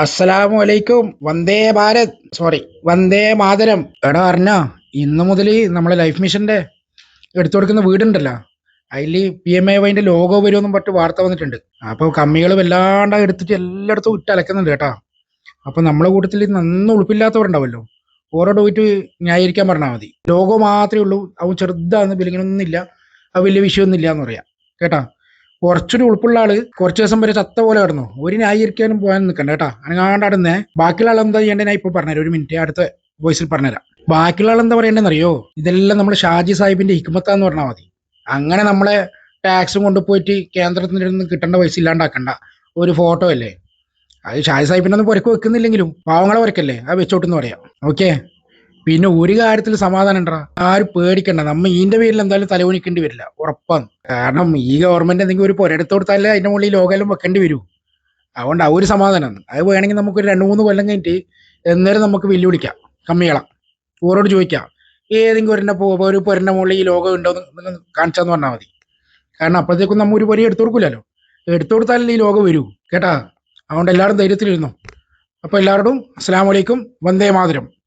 അസ്സലാമു അലൈക്കും. വന്ദേ ഭാരത്, സോറി, വന്ദേ മാതരം. എടാ അറിഞ്ഞ, ഇന്ന് മുതൽ നമ്മളെ ലൈഫ് മിഷന്റെ എടുത്തു കൊടുക്കുന്ന വീടുണ്ടല്ലോ, അതിൽ PMAYന്റെ ലോഗോ വരുമെന്നും പറഞ്ഞിട്ട് വാർത്ത വന്നിട്ടുണ്ട്. അപ്പോൾ കമ്മികൾ വല്ലാണ്ട് എടുത്തിട്ട് എല്ലായിടത്തും ഇട്ട് അലക്കുന്നുണ്ട് കേട്ടാ. അപ്പൊ നമ്മളെ കൂട്ടത്തിൽ നന്ന ഉളുപ്പില്ലാത്തവരുണ്ടാവല്ലോ, ഓരോട് പോയിട്ട് ന്യായീകരിക്കാൻ പറഞ്ഞാൽ മതി. ലോഗോ മാത്രമേ ഉള്ളൂ, അവൻ ചെറുതാന്ന് ബില്ലിങ്ങനൊന്നുമില്ല, അത് വലിയ വിഷയമൊന്നുമില്ല എന്ന് പറയാം കേട്ടാ. കുറച്ചൊരു ഉൾപ്പുള്ള ആള് കുറച്ചു ദിവസം വരെ ചത്ത പോലെ കിടന്നു, ഒരു ന്യായീകരിക്കാനും പോകാൻ നിൽക്കണ്ട കേട്ടാ. അനങ്ങാണ്ടാടുന്നേ. ബാക്കിയുള്ള ആൾ എന്താ ചെയ്യേണ്ടത് ഞാൻ ഇപ്പൊ പറഞ്ഞുതരാം, ഒരു മിനിറ്റ്, അടുത്ത വോയിസിൽ പറഞ്ഞുതരാം. ബാക്കിയുള്ള ആൾ എന്താ പറയേണ്ടതെന്ന് അറിയോ? ഇതെല്ലാം നമ്മൾ ഷാജി സാഹിബിന്റെ ഹിക്മത്താന്ന് പറഞ്ഞാൽ മതി. അങ്ങനെ നമ്മളെ ടാക്സും കൊണ്ടുപോയിട്ട് കേന്ദ്രത്തിൽ നിന്ന് കിട്ടേണ്ട പൈസ ഇല്ലാണ്ടാക്കണ്ട. ഒരു ഫോട്ടോ അല്ലേ അത്, ഷാജി സാഹിബിന്റെ ഒന്നും പുരക്ക് വെക്കുന്നില്ലെങ്കിലും പാവങ്ങളെ പുരക്കല്ലേ, അത് വെച്ചോട്ടെന്ന് പറയാം. ഓക്കെ. പിന്നെ ഒരു കാര്യത്തിൽ സമാധാനം ഉണ്ടാ, ആരും പേടിക്കണ്ട. നമ്മ ഈന്റെ പേരിൽ എന്തായാലും തലകുനിക്കേണ്ടി വരില്ല, ഉറപ്പാണ്. കാരണം ഈ ഗവൺമെന്റ് എന്തെങ്കിലും ഒരു പുരയെടുത്ത് കൊടുത്താലേ അതിന്റെ മുകളിൽ ലോകമെല്ലാം വെക്കേണ്ടി വരൂ. അതുകൊണ്ട് ആ ഒരു സമാധാനമാണ്. അത് വേണമെങ്കിൽ നമുക്ക് ഒരു 2-3 കൊല്ലം കഴിഞ്ഞിട്ട് എന്നേരം നമുക്ക് വെല്ലുവിളിക്കാം കമ്മികളാം. ഓരോട് ചോദിക്കാം, ഏതെങ്കിലും ഒരു പുരന്റെ മുകളിൽ ഈ ലോകം ഉണ്ടോ എന്ന് കാണിച്ചാന്ന് പറഞ്ഞാൽ മതി. കാരണം അപ്പോഴത്തേക്കും നമ്മ ഒരു പുര എടുത്തു കൊടുക്കൂലല്ലോ, എടുത്തു കൊടുത്താലല്ലേ ഈ ലോകം വരൂ കേട്ടാ. അതുകൊണ്ട് എല്ലാവരും ധൈര്യത്തിലിരുന്നു. അപ്പൊ എല്ലാവരോടും അസ്സലാമു അലൈക്കും, വന്ദേ മാതരം.